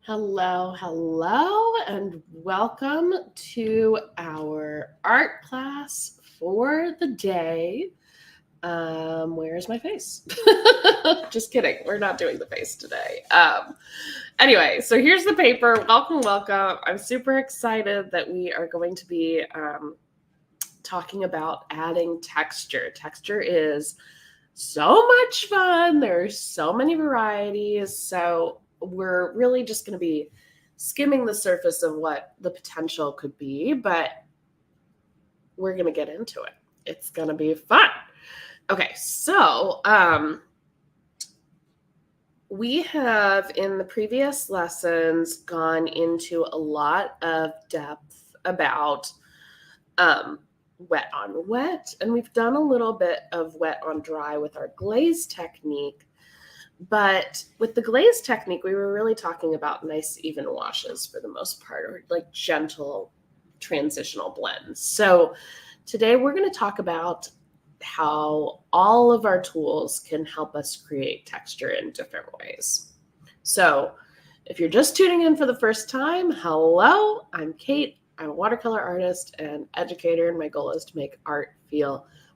Hello, and welcome to our art class for the day. Where's my face? Just kidding. We're not doing the face today. Anyway, so here's the paper. Welcome. I'm super excited that we are going to be talking about adding texture. Texture is so much fun. There's so many varieties. So we're really just going to be skimming the surface of what the potential could be, but we're going to get into it. It's going to be fun. Okay, so we have in the previous lessons gone into a lot of depth about wet on wet, and we've done a little bit of wet on dry with our glaze technique. But with the glaze technique, we were really talking about nice even washes for the most part, or like gentle transitional blends. So today we're going to talk about how all of our tools can help us create texture in different ways. So if you're just tuning in for the first time, hello, I'm Kate. I'm a watercolor artist and educator, and my goal is to make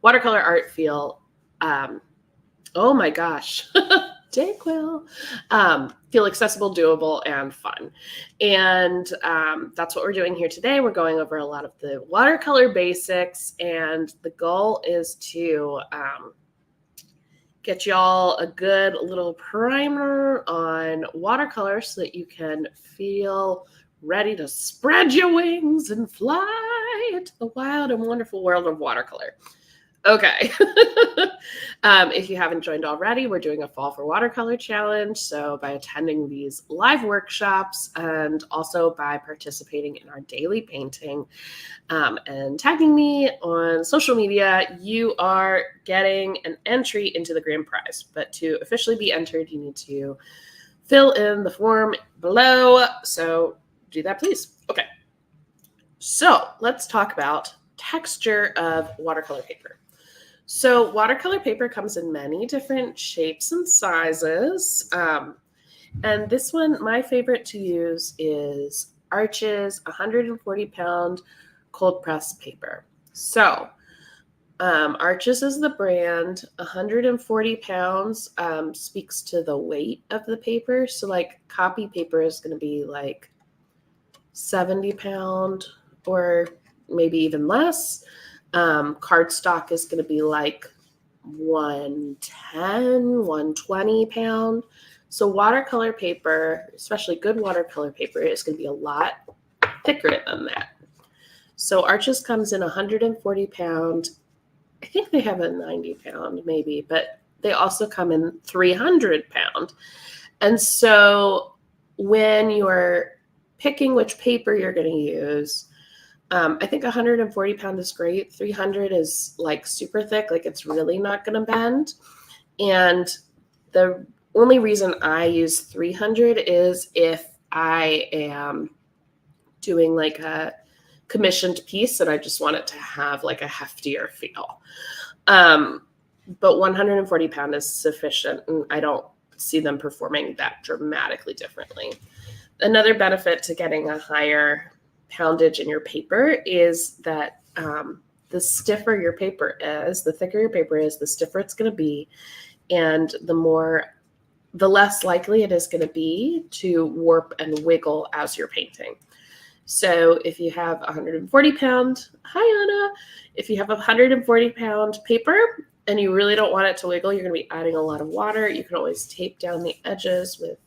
watercolor art feel, oh my gosh, Dayquil, feel accessible, doable, and fun. And that's what we're doing here today. We're going over a lot of the watercolor basics, and the goal is to get y'all a good little primer on watercolor so that you can feel ready to spread your wings and fly into the wild and wonderful world of watercolor. Okay. If you haven't joined already, we're doing a Fall for Watercolor challenge. So by attending these live workshops and also by participating in our daily painting and tagging me on social media, you are getting an entry into the grand prize. But to officially be entered, you need to fill in the form below. So do that, please. Okay. So let's talk about texture of watercolor paper. So watercolor paper comes in many different shapes and sizes. And this one, my favorite to use is Arches 140-pound cold press paper. So Arches is the brand. 140 pounds speaks to the weight of the paper. So like copy paper is going to be like 70-pound or maybe even less. Cardstock is going to be like 110, 120 pound. So watercolor paper, especially good watercolor paper, is going to be a lot thicker than that. So Arches comes in 140 pound. I think they have a 90 pound maybe, but they also come in 300 pound. And so when you're picking which paper you're going to use, I think 140 pound is great. 300 is like super thick, like it's really not going to bend. And the only reason I use 300 is if I am doing like a commissioned piece and I just want it to have like a heftier feel. But 140 pound is sufficient, and I don't see them performing that dramatically differently. Another benefit to getting a higher poundage in your paper is that the stiffer your paper is, the thicker your paper is, the stiffer it's going to be, and the less likely it is going to be to warp and wiggle as you're painting. So if you have 140 pound, hi Anna, if you have a 140 pound paper and you really don't want it to wiggle, you're going to be adding a lot of water. You can always tape down the edges with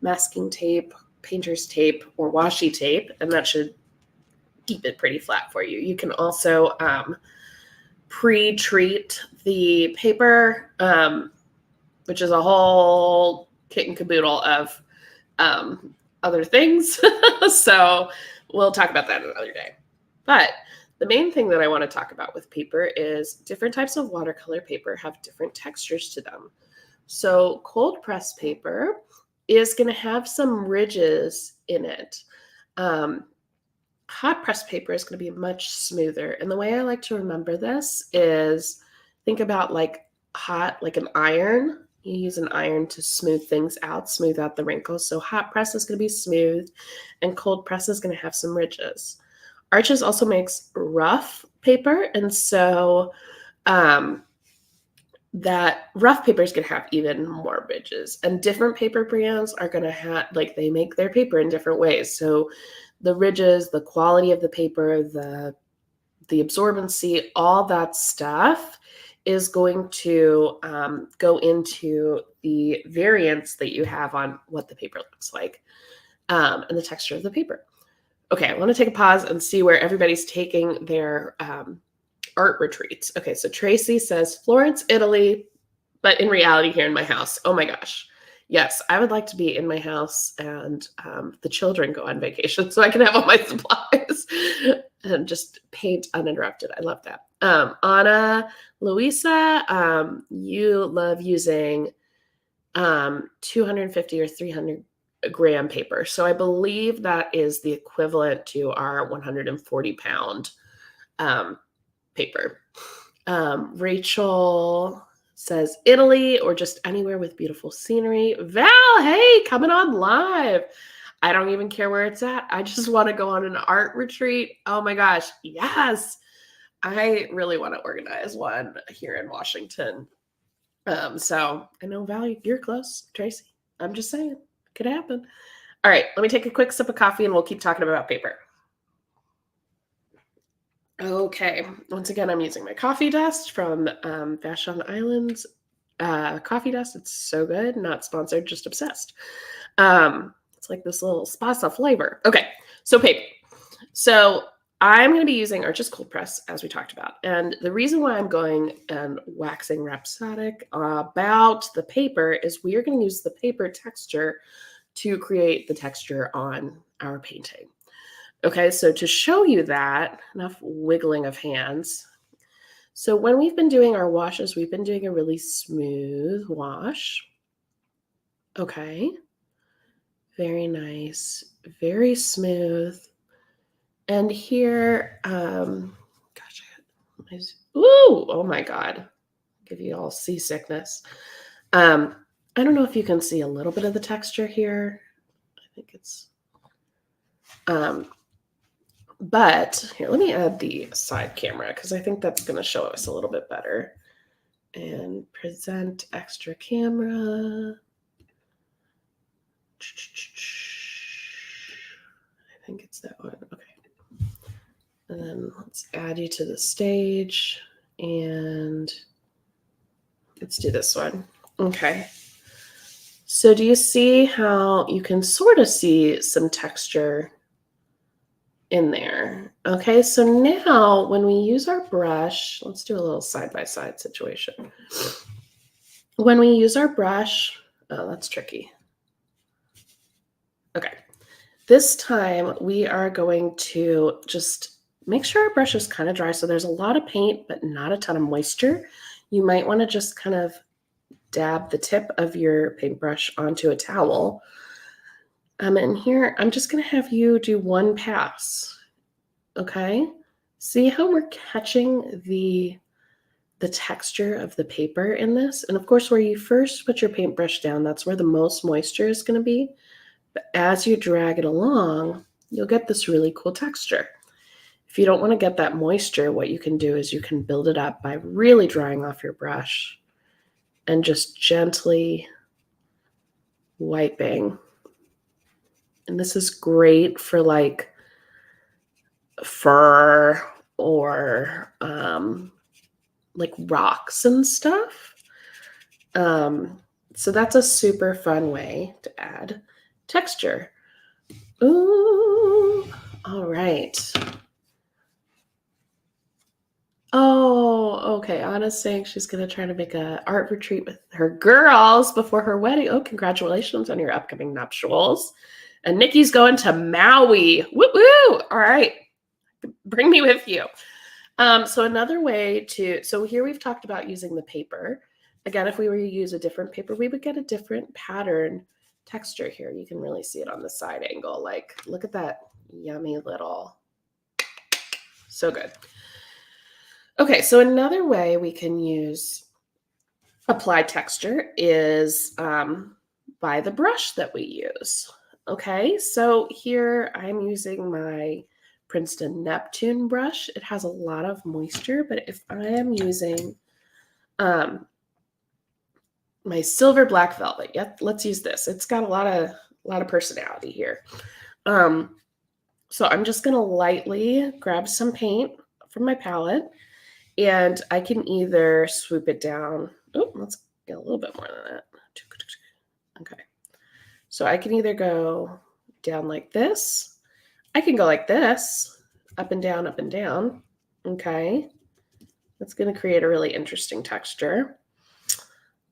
masking tape, painter's tape, or washi tape, and that should keep it pretty flat for you. You can also pre-treat the paper, which is a whole kit and caboodle of other things. So we'll talk about that another day. But the main thing that I want to talk about with paper is different types of watercolor paper have different textures to them. So cold press paper is going to have some ridges in it. Hot press paper is going to be much smoother. And the way I like to remember this is think about like hot, like an iron. You use an iron to smooth things out, smooth out the wrinkles. So hot press is going to be smooth, and cold press is going to have some ridges. Arches also makes rough paper, and so that rough paper is going to have even more ridges. And different paper brands are going to have, like, they make their paper in different ways. So the ridges, the quality of the paper, the absorbency, all that stuff is going to go into the variance that you have on what the paper looks like and the texture of the paper. Okay, I want to take a pause and see where everybody's taking their art retreats. Okay, so Tracy says Florence, Italy, but in reality here in my house. Oh my gosh. Yes, I would like to be in my house and the children go on vacation so I can have all my supplies and just paint uninterrupted. I love that. Anna, Luisa, you love using 250 or 300 gram paper. So I believe that is the equivalent to our 140 pound paper. Rachel says Italy or just anywhere with beautiful scenery. Val, hey, coming on live. I don't even care where it's at. I just want to go on an art retreat. Oh my gosh. Yes. I really want to organize one here in Washington. So I know Val, you're close, Tracy. I'm just saying, it could happen. All right, let me take a quick sip of coffee and we'll keep talking about paper. Okay, once again, I'm using my coffee dust from Vashon Islands Coffee Dust. It's so good. Not sponsored, just obsessed. It's like this little spasa flavor. Okay, so paper. So I'm going to be using Arches Cold Press, as we talked about. And the reason why I'm going and waxing rhapsodic about the paper is we are going to use the paper texture to create the texture on our painting. Okay, so to show you that, enough wiggling of hands. So when we've been doing our washes, we've been doing a really smooth wash. Okay, very nice, very smooth. And here, gosh, ooh, oh my God, I'll give you all seasickness. I don't know if you can see a little bit of the texture here. I think it's, but here, let me add the side camera because I think that's going to show us a little bit better. And present extra camera. I think it's that one. Okay. And then let's add you to the stage and let's do this one. Okay. So do you see how you can sort of see some texture in there? Okay, so now when we use our brush, let's do a little side-by-side situation. When we use our brush, oh, that's tricky. Okay, this time we are going to just make sure our brush is kind of dry. So there's a lot of paint, but not a ton of moisture. You might want to just kind of dab the tip of your paintbrush onto a towel. And here, I'm just going to have you do one pass. Okay, see how we're catching the texture of the paper in this? And of course, where you first put your paintbrush down, that's where the most moisture is going to be. But as you drag it along, you'll get this really cool texture. If you don't want to get that moisture, what you can do is you can build it up by really drying off your brush and just gently wiping. And this is great for like fur or like rocks and stuff. So that's a super fun way to add texture. Ooh, all right. Oh, okay. Anna's saying she's going to try to make an art retreat with her girls before her wedding. Oh, congratulations on your upcoming nuptials. And Nikki's going to Maui. Woo-woo! All right. Bring me with you. So another way to, so here we've talked about using the paper. Again, if we were to use a different paper, we would get a different pattern texture here. You can really see it on the side angle. Like, look at that yummy little, so good. Okay, so another way we can use apply texture is by the brush that we use. Okay, so here I'm using my Princeton Neptune brush. It has a lot of moisture, but if I am using um, my silver black velvet, yep, let's use this. It's got a lot of personality here. So I'm just gonna lightly grab some paint from my palette, and I can either swoop it down. Oh, let's get a little bit more than that. Okay. So I can either go down like this. I can go like this, up and down, up and down. Okay. That's going to create a really interesting texture.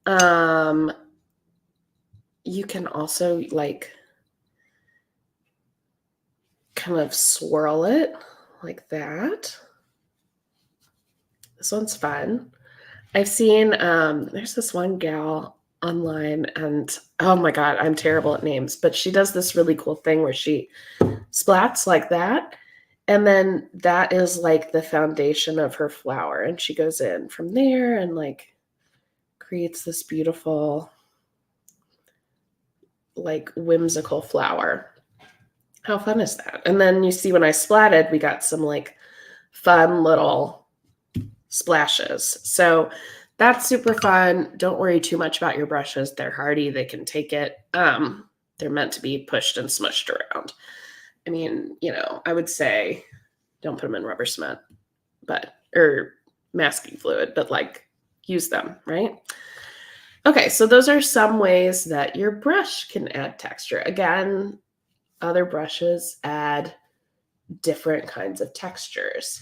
You can also like kind of swirl it like that. This one's fun. I've seen, there's this one gal online, and oh my God, I'm terrible at names, but she does this really cool thing where she splats like that. And then that is like the foundation of her flower. And she goes in from there and like creates this beautiful, like whimsical flower. How fun is that? And then you see when I splatted, we got some like fun little splashes. So that's super fun. Don't worry too much about your brushes. They're hardy. They can take it. They're meant to be pushed and smushed around. I mean, I would say don't put them in rubber cement, or masking fluid, but like use them, right? Okay, so those are some ways that your brush can add texture. Again, other brushes add different kinds of textures.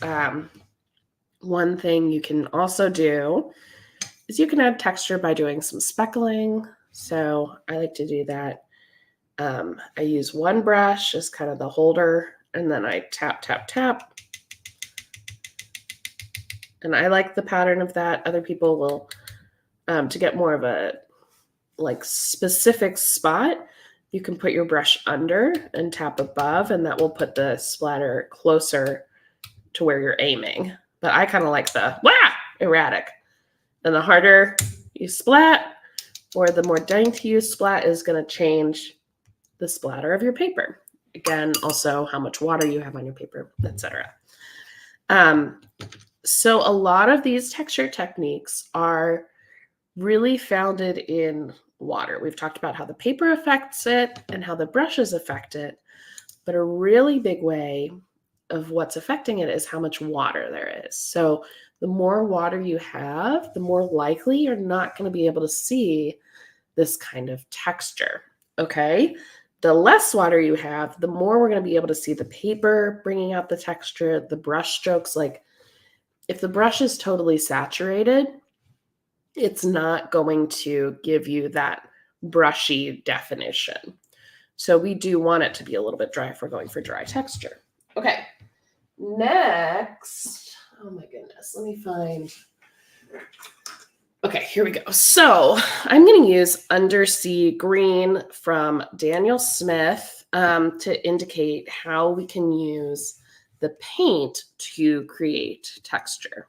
One thing you can also do is you can add texture by doing some speckling. So I like to do that. I use one brush as kind of the holder, and then I tap, tap, tap. And I like the pattern of that. Other people will, to get more of a like specific spot, you can put your brush under and tap above, and that will put the splatter closer to where you're aiming. But I kind of like the erratic. And the harder you splat, or the more dainty you splat, is going to change the splatter of your paper. Again, also how much water you have on your paper, etc. So a lot of these texture techniques are really founded in water. We've talked about how the paper affects it and how the brushes affect it, but a really big way of what's affecting it is how much water there is. So the more water you have, the more likely you're not going to be able to see this kind of texture, okay? The less water you have, the more we're going to be able to see the paper bringing out the texture, the brush strokes. Like if the brush is totally saturated, it's not going to give you that brushy definition. So we do want it to be a little bit dry if we're going for dry texture. Okay, next, oh my goodness, let me find. Okay, here we go. So I'm going to use Undersea Green from Daniel Smith to indicate how we can use the paint to create texture.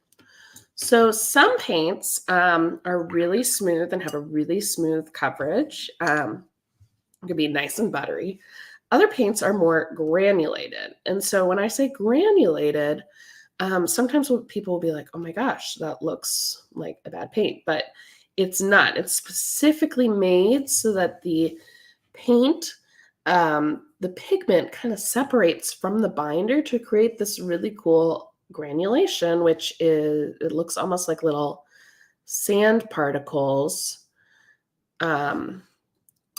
So some paints are really smooth and have a really smooth coverage. It can be nice and buttery. Other paints are more granulated. And so when I say granulated, sometimes people will be like, oh my gosh, that looks like a bad paint, but it's not. It's specifically made so that the paint, the pigment kind of separates from the binder to create this really cool granulation, which it looks almost like little sand particles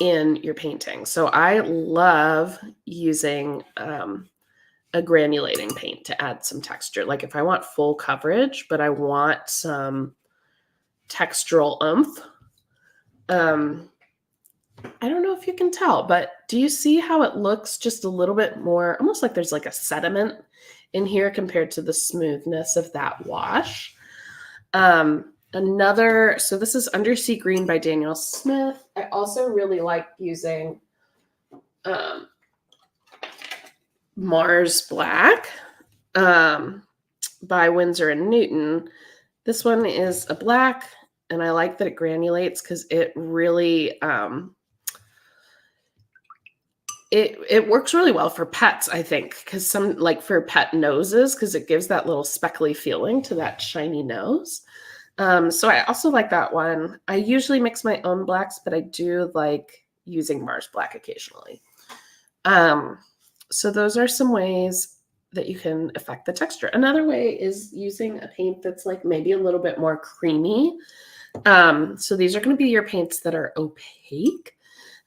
in your painting. So I love using a granulating paint to add some texture. Like if I want full coverage, but I want some textural oomph. I don't know if you can tell, but do you see how it looks just a little bit more, almost like there's like a sediment in here compared to the smoothness of that wash? So this is Undersea Green by Daniel Smith. I also really like using Mars Black by Winsor & Newton. This one is a black, And I like that it granulates because it really, it works really well for pets, I think, because some like for pet noses, because it gives that little speckly feeling to that shiny nose. So I also like that one. I usually mix my own blacks, but I do like using Mars Black occasionally. So those are some ways that you can affect the texture. Another way is using a paint that's like maybe a little bit more creamy. So these are going to be your paints that are opaque.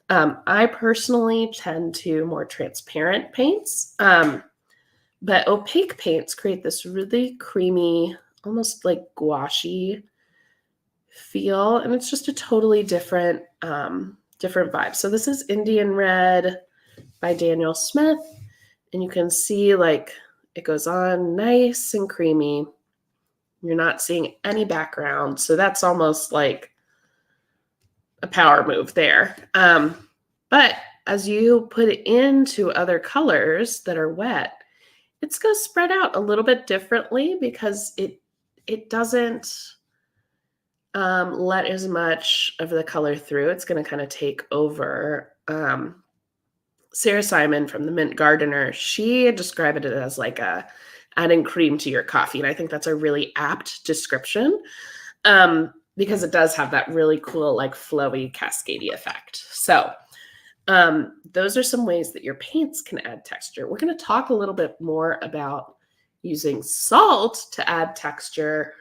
I personally tend to more transparent paints, but opaque paints create this really creamy, almost like gouache feel, and it's just a totally different different vibe. So this is Indian Red by Daniel Smith, and you can see like it goes on nice and creamy. You're not seeing any background, so that's almost like a power move there. But as you put it into other colors that are wet, it's going to spread out a little bit differently because it doesn't let as much of the color through. It's going to kind of take over. Sarah Simon from the Mint Gardener, she described it as like adding cream to your coffee, and I think that's a really apt description. Because it does have that really cool, like flowy, cascadey effect. So those are some ways that your paints can add texture. We're going to talk a little bit more about using salt to add texture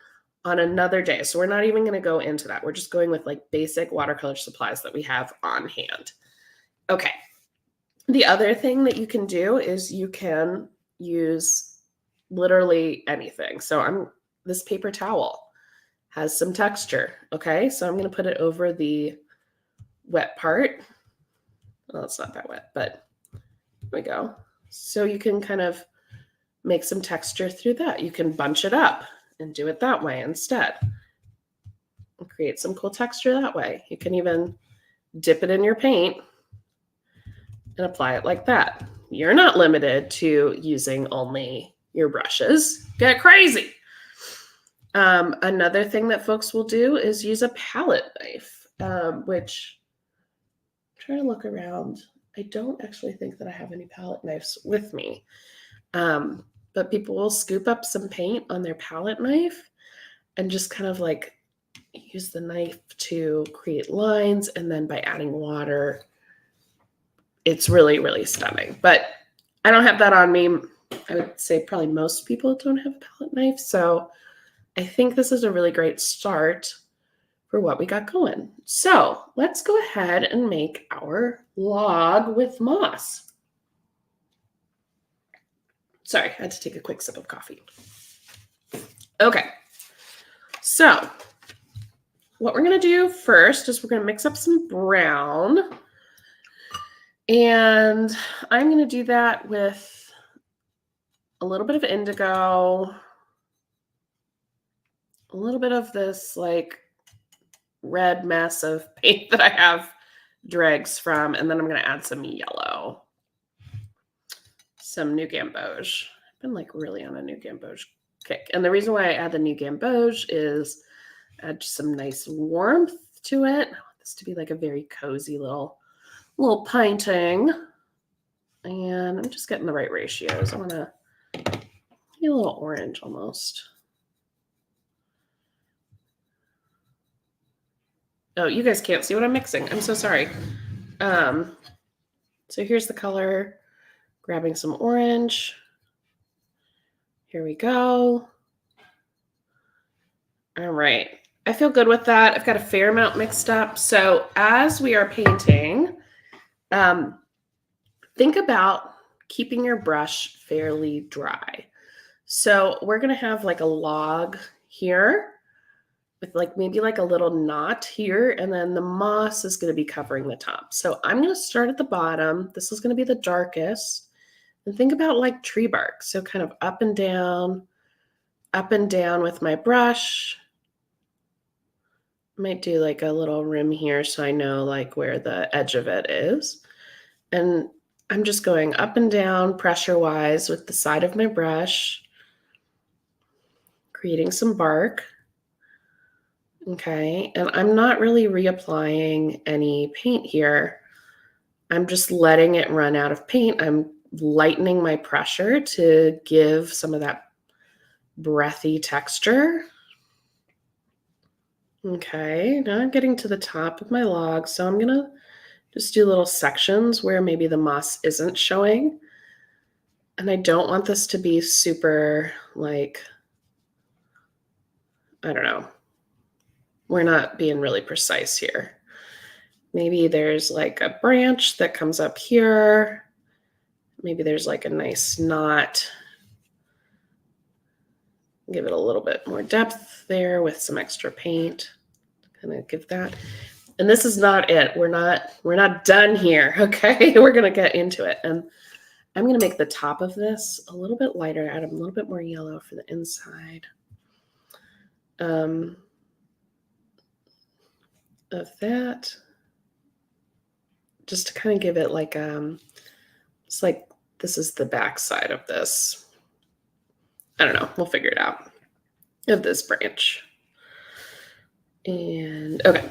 on another day. So we're not even going to go into that. We're just going with like basic watercolor supplies that we have on hand. Okay. The other thing that you can do is you can use literally anything. So this paper towel has some texture. Okay, so I'm going to put it over the wet part. Well, it's not that wet, but here we go. So you can kind of make some texture through that. You can bunch it up and do it that way instead. And create some cool texture that way. You can even dip it in your paint and apply it like that. You're not limited to using only your brushes. Get crazy. Another thing that folks will do is use a palette knife, which I'm trying to look around. I don't actually think that I have any palette knives with me. But people will scoop up some paint on their palette knife and just kind of like use the knife to create lines. And then by adding water, it's really, really stunning. But I don't have that on me. I would say probably most people don't have a palette knife. So I think this is a really great start for what we got going. So let's go ahead and make our log with moss. Sorry, I had to take a quick sip of coffee. Okay, so what we're going to do first is we're going to mix up some brown. And I'm going to do that with a little bit of indigo, a little bit of this like red mess of paint that I have dregs from, and then I'm going to add some yellow, some New Gamboge. I've been like really on a New Gamboge kick. And the reason why I add the New Gamboge is add some nice warmth to it. I want this to be like a very cozy little painting. And I'm just getting the right ratios. I want to be a little orange almost. Oh, you guys can't see what I'm mixing. I'm so sorry. So here's the color. Grabbing some orange. Here we go. All right. I feel good with that. I've got a fair amount mixed up. So as we are painting, think about keeping your brush fairly dry. So we're going to have like a log here with like maybe like a little knot here, and then the moss is going to be covering the top. So I'm going to start at the bottom. This is going to be the darkest. And think about like tree bark. So kind of up and down with my brush. Might do like a little rim here so I know like where the edge of it is. And I'm just going up and down pressure-wise with the side of my brush, creating some bark. Okay, and I'm not really reapplying any paint here. I'm just letting it run out of paint. I'm lightening my pressure to give some of that breathy texture. Okay, now I'm getting to the top of my log, so I'm gonna just do little sections where maybe the moss isn't showing. And I don't want this to be super, like, I don't know. We're not being really precise here. Maybe there's like a branch that comes up here. Maybe there's like a nice knot. Give it a little bit more depth there with some extra paint. Kind of give that. And this is not it. We're not done here, okay? We're gonna get into it. And I'm gonna make the top of this a little bit lighter, add a little bit more yellow for the inside. Of that. Just to kind of give it like it's like this is the back side of this. I don't know, we'll figure it out. Of this branch. And okay.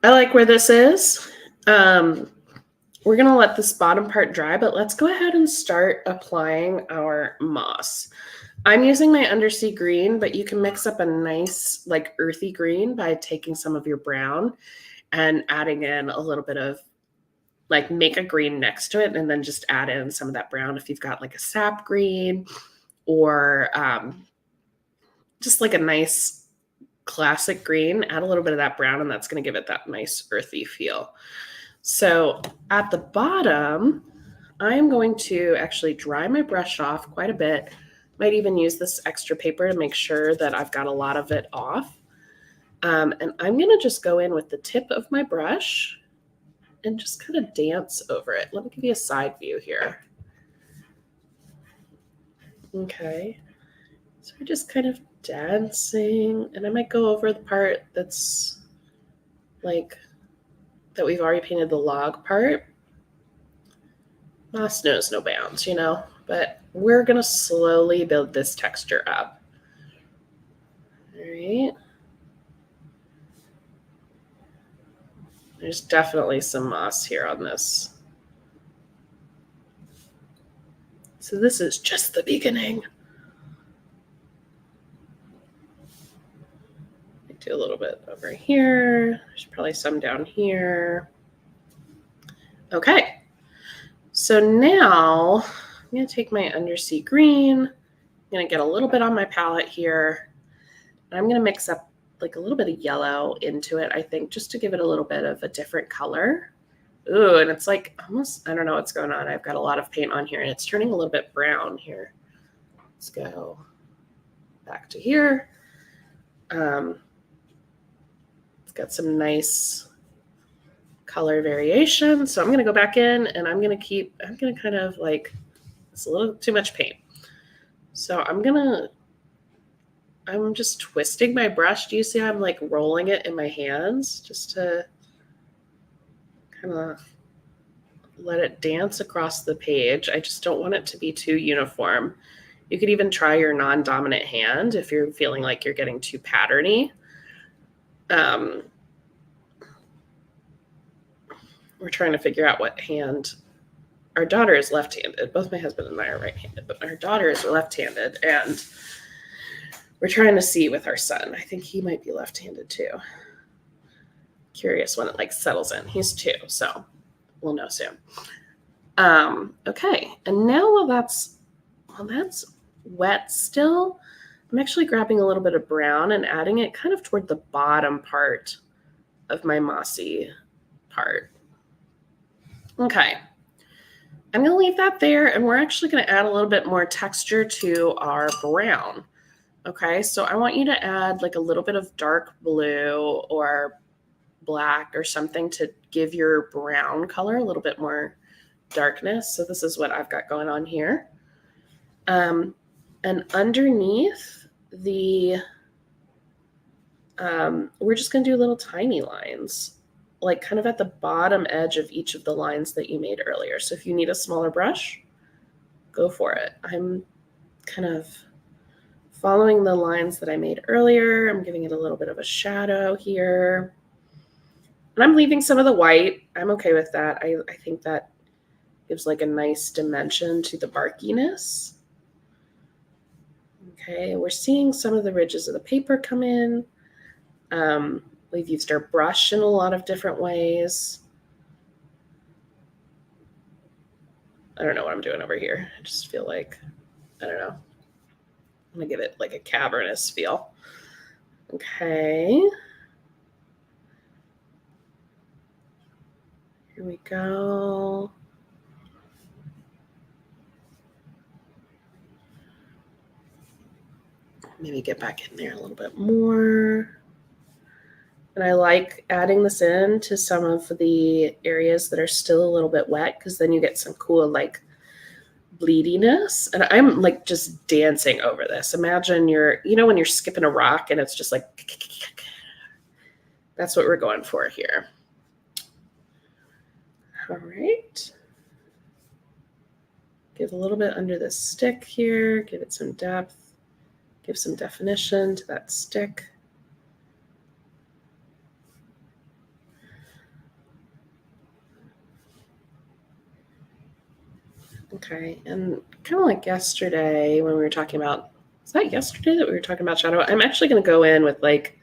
I like where this is. We're gonna let this bottom part dry, but let's go ahead and start applying our moss. I'm using my undersea green, but you can mix up a nice like earthy green by taking some of your brown and adding in a little bit of like make a green next to it and then just add in some of that brown if you've got like a sap green or just like a nice classic green, add a little bit of that brown and that's going to give it that nice earthy feel. So at the bottom, I'm going to actually dry my brush off quite a bit. Might even use this extra paper to make sure that I've got a lot of it off. And I'm going to just go in with the tip of my brush and just kind of dance over it. Let me give you a side view here. Okay. So we're just kind of dancing, and I might go over the part that's like that we've already painted the log part. Moss knows no bounds, you know, but we're going to slowly build this texture up. All right. There's definitely some moss here on this. So this is just the beginning. Do a little bit over here. There's probably some down here. Okay. So now I'm going to take my undersea green. I'm going to get a little bit on my palette here. And I'm going to mix up like a little bit of yellow into it, I think, just to give it a little bit of a different color. Ooh, and it's like almost, I don't know what's going on. I've got a lot of paint on here and it's turning a little bit brown here. Let's go back to here. It's got some nice color variation. So I'm going to go back in and I'm going to kind of like, it's a little too much paint. So I'm just twisting my brush. Do you see I'm like rolling it in my hands just to kind of let it dance across the page. I just don't want it to be too uniform. You could even try your non-dominant hand if you're feeling like you're getting too patterny. We're trying to figure out what hand. Our daughter is left-handed. Both my husband and I are right-handed, but our daughter is left-handed, and we're trying to see with our son. I think he might be left-handed too. Curious when it like settles in. He's 2, so we'll know soon. Okay, and now while that's wet still, I'm actually grabbing a little bit of brown and adding it kind of toward the bottom part of my mossy part. Okay, I'm going to leave that there, and we're actually going to add a little bit more texture to our brown. Okay, so I want you to add like a little bit of dark blue or black or something to give your brown color a little bit more darkness. So this is what I've got going on here. And underneath the, we're just going to do little tiny lines, like kind of at the bottom edge of each of the lines that you made earlier. So if you need a smaller brush, go for it. I'm kind of following the lines that I made earlier. I'm giving it a little bit of a shadow here. And I'm leaving some of the white. I'm okay with that. I think that gives like a nice dimension to the barkiness. Okay, we're seeing some of the ridges of the paper come in. We've used our brush in a lot of different ways. I don't know what I'm doing over here. I just feel like, I don't know. I'm gonna give it like a cavernous feel. Okay. Here we go. Maybe get back in there a little bit more. And I like adding this in to some of the areas that are still a little bit wet, because then you get some cool like bleediness. And I'm like just dancing over this. Imagine when you're skipping a rock and it's just like, that's what we're going for here. All right. Give a little bit under this stick here, give it some depth, give some definition to that stick. Okay, and kind of like yesterday when we were talking about, is that yesterday that we were talking about shadow? I'm actually going to go in with like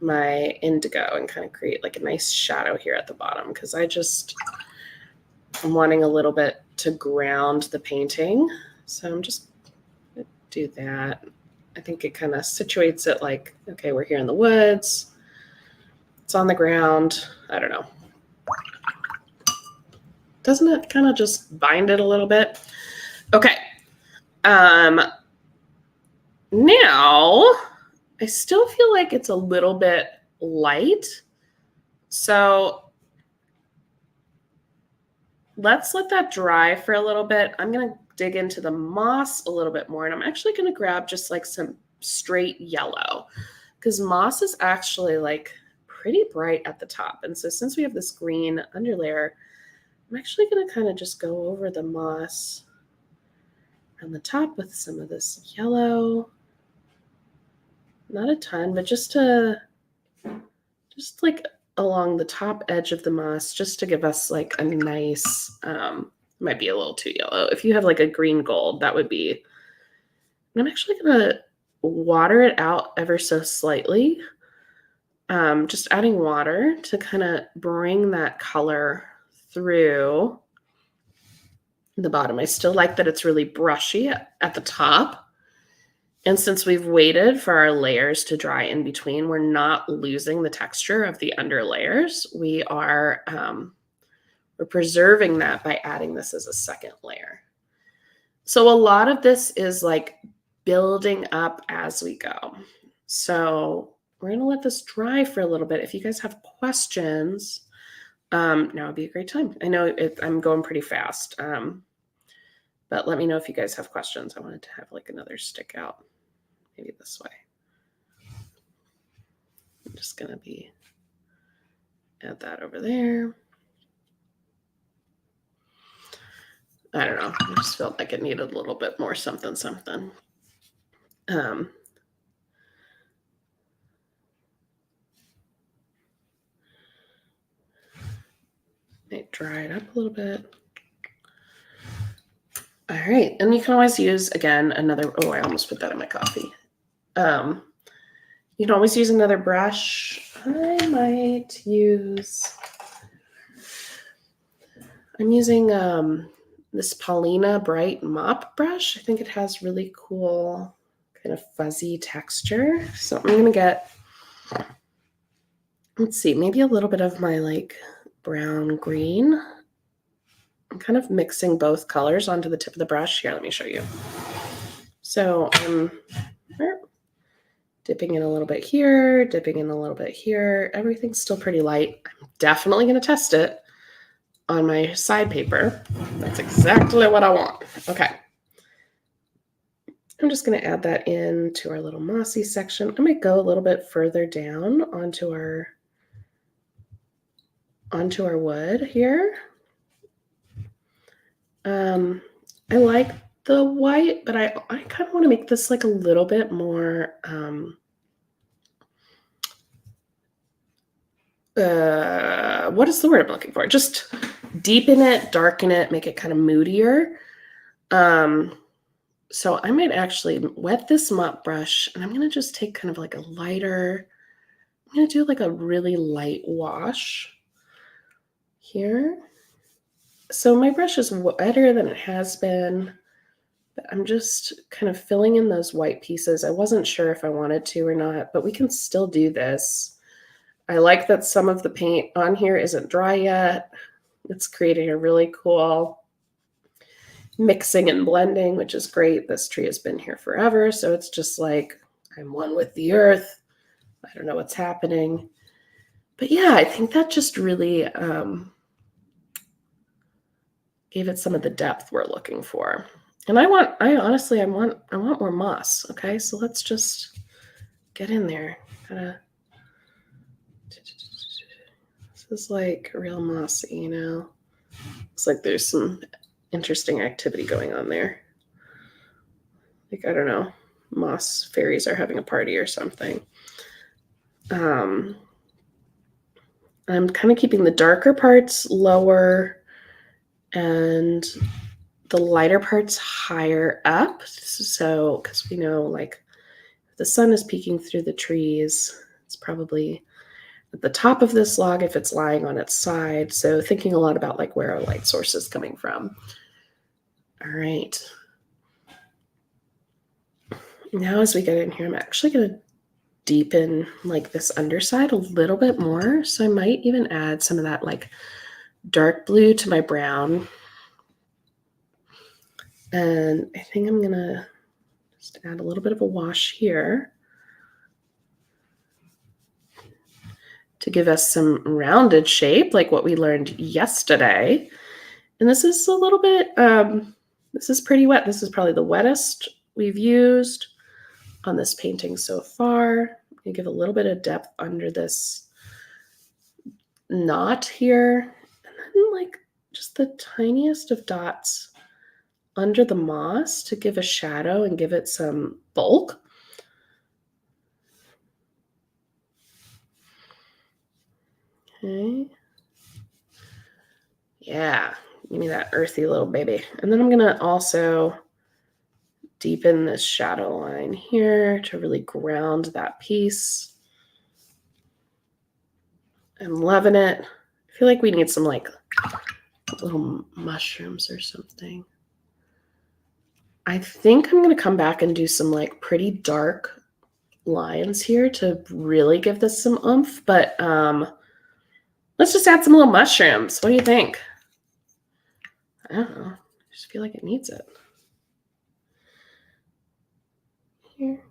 my indigo and kind of create like a nice shadow here at the bottom, because I'm wanting a little bit to ground the painting. So I'm just going to do that. I think it kind of situates it like, okay, we're here in the woods. It's on the ground. I don't know. Doesn't it kind of just bind it a little bit? Okay. Now I still feel like it's a little bit light. So let's let that dry for a little bit. I'm going to dig into the moss a little bit more, and I'm actually going to grab just like some straight yellow, because moss is actually like pretty bright at the top. And so since we have this green underlayer, I'm actually going to kind of just go over the moss on the top with some of this yellow. Not a ton, but just like along the top edge of the moss, just to give us like a nice, might be a little too yellow. If you have like a green gold, that would be, and I'm actually going to water it out ever so slightly. Just adding water to kind of bring that color through the bottom. I still like that it's really brushy at the top. And since we've waited for our layers to dry in between, we're not losing the texture of the under layers. We're preserving that by adding this as a second layer. So a lot of this is like building up as we go. So we're going to let this dry for a little bit. If you guys have questions, now would be a great time. I know I'm going pretty fast, but let me know if you guys have questions. I wanted to have like another stick out. Maybe this way. I'm just going to add that over there. I don't know. I just felt like it needed a little bit more something. Might dry it up a little bit. All right. And you can always use, again, I almost put that in my coffee. You can always use another brush. I'm using this Paulina Bright Mop brush. I think it has really cool kind of fuzzy texture. So I'm going to get, let's see, maybe a little bit of my like brown green. I'm kind of mixing both colors onto the tip of the brush. Here, let me show you. So I'm dipping in a little bit here, dipping in a little bit here. Everything's still pretty light. I'm definitely going to test it on my side paper. That's exactly what I want. Okay. I'm just going to add that into our little mossy section. I might go a little bit further down onto our wood here. I like the white, but I kind of want to make this like a little bit more, what is the word I'm looking for? Just deepen it, darken it, make it kind of moodier. So I might actually wet this mop brush and I'm going to just take kind of like a lighter, I'm going to do like a really light wash here. So my brush is wetter than it has been, but I'm just kind of filling in those white pieces. I wasn't sure if I wanted to or not, but we can still do this. I like that some of the paint on here isn't dry yet. It's creating a really cool mixing and blending, which is great. This tree has been here forever, so it's just like I'm one with the earth. I don't know what's happening. But yeah, I think that just really gave it some of the depth we're looking for. And I want more moss. Okay, so let's just get in there. This is like real mossy, you know. It's like there's some interesting activity going on there. Like, I don't know, moss fairies are having a party or something. I'm kind of keeping the darker parts lower and the lighter parts higher up. So, because we know, like, if the sun is peeking through the trees, it's probably at the top of this log if it's lying on its side. So, thinking a lot about like where our light source is coming from. All right. Now, as we get in here, I'm actually going to deepen like this underside a little bit more. So I might even add some of that like dark blue to my brown. And I think I'm gonna just add a little bit of a wash here to give us some rounded shape like what we learned yesterday. And this is a little bit, this is pretty wet. This is probably the wettest we've used on this painting so far. I'm gonna give a little bit of depth under this knot here. And then like just the tiniest of dots under the moss to give a shadow and give it some bulk. Okay. Yeah, give me that earthy little baby. And then I'm gonna also deepen this shadow line here to really ground that piece. I'm loving it. I feel like we need some like little mushrooms or something. I think I'm gonna come back and do some like pretty dark lines here to really give this some oomph, but let's just add some little mushrooms. What do you think? I don't know. I just feel like it needs it. Here.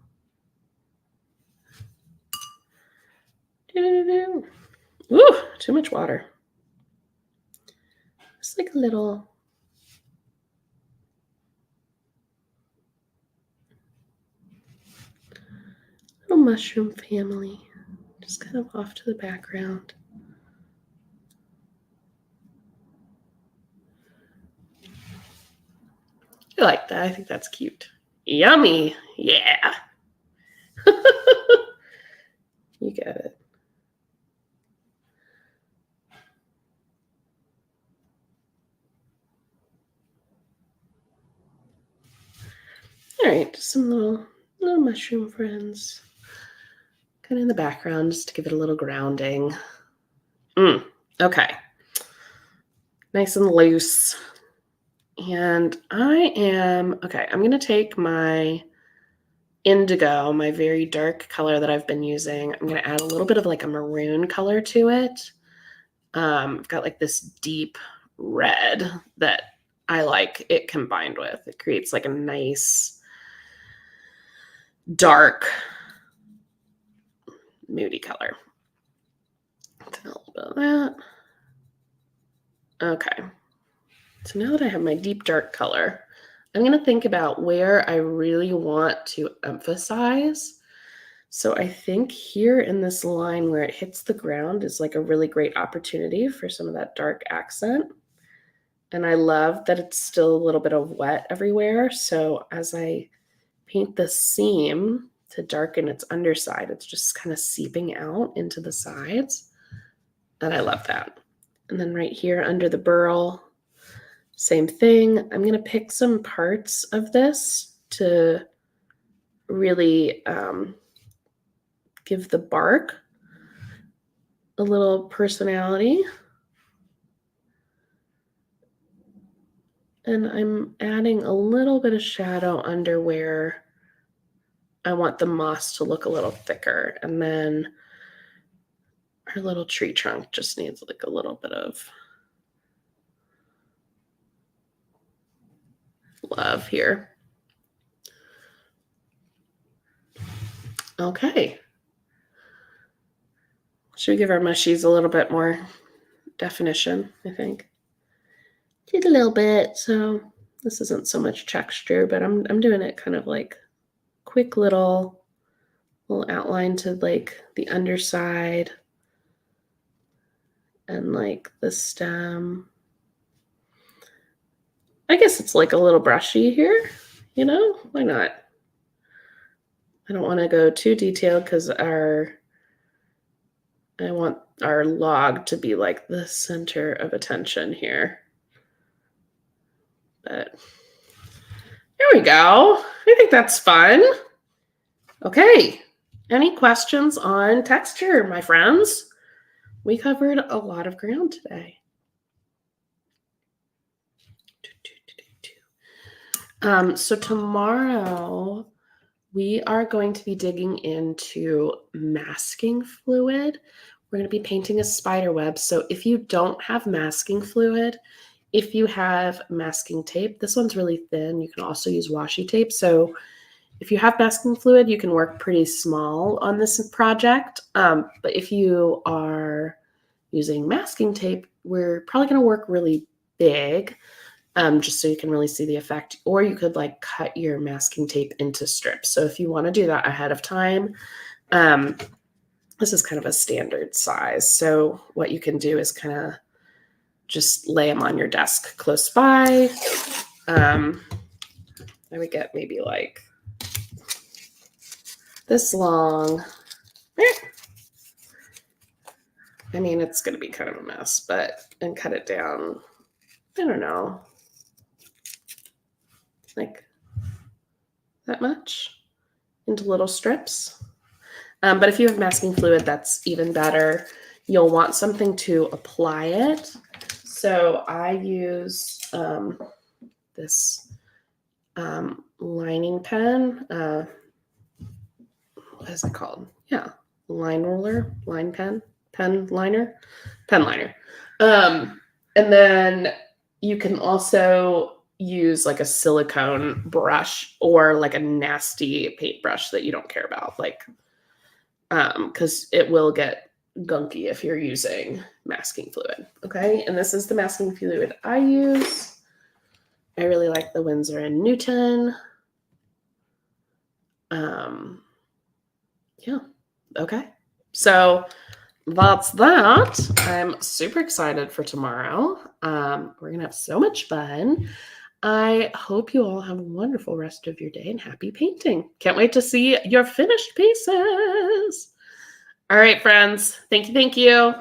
Ooh, too much water. It's like a little mushroom family, just kind of off to the background. I like that. I think that's cute. Yummy. Yeah. You get it. All right, just some little mushroom friends. Kind of in the background just to give it a little grounding. Okay. Nice and loose. And I'm going to take my indigo, my very dark color that I've been using. I'm going to add a little bit of like a maroon color to it. I've got like this deep red that I like it combined with. It creates like a nice dark moody color. A little bit of that. Okay. So now that I have my deep dark color, I'm going to think about where I really want to emphasize. So I think here in this line where it hits the ground is like a really great opportunity for some of that dark accent. And I love that it's still a little bit of wet everywhere. So as I paint the seam to darken its underside, it's just kind of seeping out into the sides. And I love that. And then right here under the burl, same thing. I'm going to pick some parts of this to really give the bark a little personality. And I'm adding a little bit of shadow under where I want the moss to look a little thicker. And then our little tree trunk just needs like a little bit of love here. Okay. Should we give our mushies a little bit more definition, I think? Did a little bit, so this isn't so much texture, but I'm doing it kind of like quick little outline to like the underside and like the stem. I guess it's like a little brushy here, you know? Why not? I don't want to go too detailed because I want our log to be like the center of attention here. But there we go. I think that's fun. Okay. Any questions on texture, my friends? We covered a lot of ground today. So tomorrow we are going to be digging into masking fluid. We're going to be painting a spider web. So if you don't have masking fluid, if you have masking tape, this one's really thin. You can also use washi tape. So if you have masking fluid, you can work pretty small on this project. But if you are using masking tape, we're probably going to work really big, just so you can really see the effect. Or you could like cut your masking tape into strips. So if you want to do that ahead of time, this is kind of a standard size. So what you can do is kind of just lay them on your desk close by. I would get maybe like this long. I mean, it's going to be kind of a mess, and cut it down, I don't know, like that much into little strips. But if you have masking fluid, that's even better. You'll want something to apply it. So I use this lining pen. What is it called? Yeah, line roller, line pen, pen liner. And then you can also use like a silicone brush or like a nasty paintbrush that you don't care about, like, because it will get gunky if you're using masking fluid. Okay, and this is the masking fluid I use. I really like the Winsor & Newton. Yeah, okay. So that's that. I'm super excited for tomorrow. We're going to have so much fun. I hope you all have a wonderful rest of your day and happy painting. Can't wait to see your finished pieces. All right, friends. Thank you.